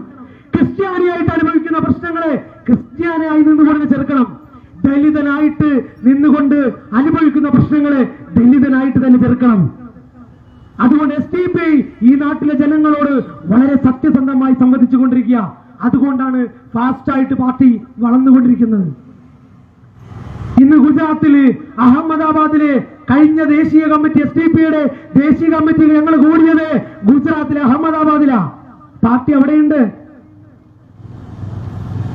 ക്രിസ്ത്യാനിയായിട്ട് അനുഭവിക്കുന്ന പ്രശ്നങ്ങളെ ക്രിസ്ത്യാനിയായി നിന്നുകൊണ്ട് ചെറുക്കണം. ദലിതനായിട്ട് നിന്നുകൊണ്ട് അനുഭവിക്കുന്ന പ്രശ്നങ്ങളെ ദലിതനായിട്ട് തന്നെ ചെറുക്കണം. അതുകൊണ്ട് SDP ഈ നാട്ടിലെ ജനങ്ങളോട് വളരെ സത്യസന്ധമായി സംവദിച്ചുകൊണ്ടിരിക്കുക. അതുകൊണ്ടാണ് ഫാസ്റ്റായിട്ട് പാർട്ടി വളർന്നുകൊണ്ടിരിക്കുന്നത്. ഇന്ന് ഗുജറാത്തില് അഹമ്മദാബാദിലെ കഴിഞ്ഞ ദേശീയ കമ്മിറ്റി SDP-യുടെ ദേശീയ കമ്മിറ്റി ഞങ്ങൾ കൂടിയത് ഗുജറാത്തിലെ അഹമ്മദാബാദിലാ. പാർട്ടി അവിടെയുണ്ട്,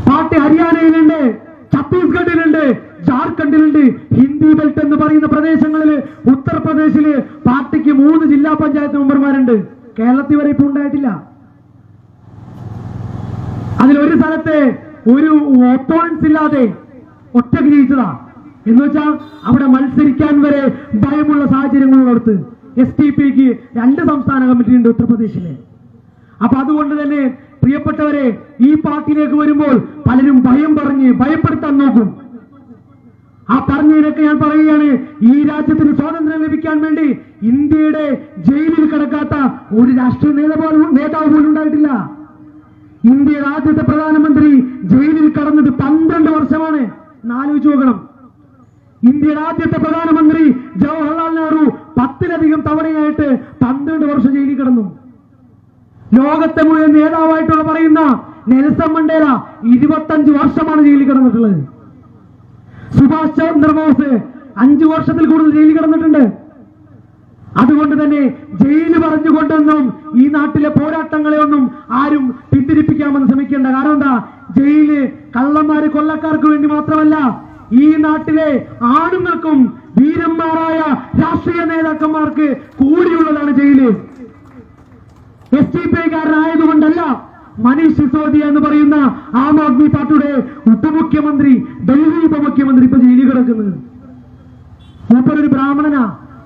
പാർട്ടി ഹരിയാനയിലുണ്ട്, ഛത്തീസ്ഗഡിലുണ്ട്, ജാർഖണ്ഡിലുണ്ട്. ഹിന്ദി ബെൽറ്റ് എന്ന് പറയുന്ന പ്രദേശങ്ങളിൽ ഉത്തർപ്രദേശില് പാർട്ടിക്ക് 3 ജില്ലാ പഞ്ചായത്ത് മെമ്പർമാരുണ്ട്. കേരളത്തിൽ വരെ ഇപ്പൊ ഉണ്ടായിട്ടില്ല. അതിലൊരു സ്ഥലത്തെ ഒരു ഓപ്പോണൻസ് ഇല്ലാതെ ഒറ്റക്ക് ജയിച്ചതാ. എന്ന് വെച്ചാൽ അവിടെ മത്സരിക്കാൻ വരെ ഭയമുള്ള സാഹചര്യങ്ങളുള്ളടത്ത് SDP-ക്ക് 2 സംസ്ഥാന കമ്മിറ്റി ഉണ്ട് ഉത്തർപ്രദേശിലെ. അപ്പൊ അതുകൊണ്ട് തന്നെ പ്രിയപ്പെട്ടവരെ, ഈ പാർട്ടിയിലേക്ക് വരുമ്പോൾ പലരും ഭയം പറഞ്ഞ് ഭയപ്പെടുത്താൻ നോക്കും. ആ പറഞ്ഞതിനൊക്കെ ഞാൻ പറയുകയാണ്, ഈ രാജ്യത്തിന് സ്വാതന്ത്ര്യം ലഭിക്കാൻ വേണ്ടി ഇന്ത്യയുടെ ജയിലിൽ കിടക്കാത്ത ഒരു രാഷ്ട്രീയ നേതാവ് പോലും ഉണ്ടായിട്ടില്ല. ഇന്ത്യയുടെ ആദ്യത്തെ പ്രധാനമന്ത്രി ജയിലിൽ കടന്നത് 12 വർഷമാണ്. ആലോചിച്ച് നോക്കണം. ഇന്ത്യയുടെ ആദ്യത്തെ പ്രധാനമന്ത്രി ജവഹർലാൽ നെഹ്റു 10-ലധികം തവണയായിട്ട് 12 വർഷം ജയിലിൽ കിടന്നു. ലോകത്തെ മുഴുവൻ നേതാവായിട്ടുള്ള പറയുന്ന നെൽസൺ മണ്ടേല 25 വർഷമാണ് ജയിലിൽ കിടന്നിട്ടുള്ളത്. സുഭാഷ് ചന്ദ്രബോസ് 5 വർഷത്തിൽ കൂടുതൽ ജയിലിൽ കിടന്നിട്ടുണ്ട്. അതുകൊണ്ട് തന്നെ ജയില് പറഞ്ഞുകൊണ്ടൊന്നും ഈ നാട്ടിലെ പോരാട്ടങ്ങളെ ഒന്നും ആരും പിന്തിരിപ്പിക്കാമെന്ന് ശ്രമിക്കേണ്ട. കാരണം എന്താ? ജയില് കള്ളന്മാര് കൊള്ളക്കാർക്ക് വേണ്ടി മാത്രമല്ല, ഈ നാട്ടിലെ ആണുങ്ങൾക്കും വീരന്മാരായ രാഷ്ട്രീയ നേതാക്കന്മാർക്ക് കൂടിയുള്ളതാണ് ജയില്. SDP-കാരനായതുകൊണ്ടല്ല മനീഷ് സിസോദിയ എന്ന് പറയുന്ന ആം ആദ്മി പാർട്ടിയുടെ ഉപമുഖ്യമന്ത്രി, ഡൽഹി ഉപമുഖ്യമന്ത്രി ഇപ്പൊ ജയിലിൽ കിടക്കുന്നത്. മൂപ്പരൊരു ബ്രാഹ്മണനാ,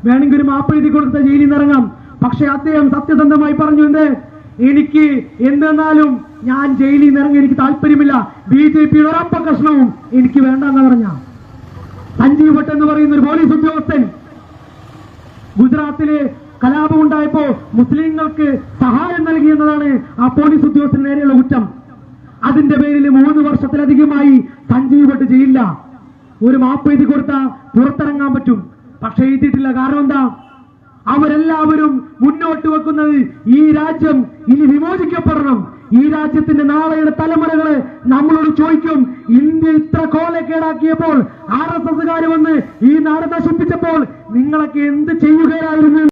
വേണമെങ്കിൽ ഒരു മാപ്പ് എഴുതി കൊടുത്ത ജയിലിൽ നിന്ന് ഇറങ്ങാം. പക്ഷെ അദ്ദേഹം സത്യസന്ധമായി പറഞ്ഞു, എനിക്ക് എന്തെന്നാലും ഞാൻ ജയിലിൽ നിന്ന് ഇറങ്ങി, എനിക്ക് താല്പര്യമില്ല, BJP-യുടെ ഒരപ്പ കഷ്ണവും എനിക്ക് വേണ്ടെന്ന് പറഞ്ഞ സഞ്ജീവ് ഭട്ട് എന്ന് പറയുന്ന ഒരു പോലീസ് ഉദ്യോഗസ്ഥൻ ഗുജറാത്തിലെ കലാപം ഉണ്ടായപ്പോ മുസ്ലിങ്ങൾക്ക് സഹായം നൽകി എന്നതാണ് ആ പോലീസ് ഉദ്യോഗസ്ഥന് നേരെയുള്ള കുറ്റം. അതിന്റെ പേരിൽ 3 വർഷത്തിലധികമായി സഞ്ജീവ് ഭട്ട് ജയിലില്ല. ഒരു മാപ്പ് എഴുതി കൊടുത്താൽ പുറത്തിറങ്ങാൻ പറ്റും, പക്ഷെ എഴുതിയിട്ടില്ല. കാരണം എന്താ? അവരെല്ലാവരും മുന്നോട്ട് വെക്കുന്നത് ഈ രാജ്യം ഇനി വിമോചിക്കപ്പെടണം, ഈ രാജ്യത്തിന്റെ നാളെയുടെ തലമുറകള് നമ്മളോട് ചോദിക്കും, ഇന്ത്യ ഇത്ര കോലക്കേടാക്കിയപ്പോൾ RSSകാര് വന്ന് ഈ നാട് നശിപ്പിച്ചപ്പോൾ നിങ്ങളൊക്കെ എന്ത് ചെയ്യുകയായിരുന്നു?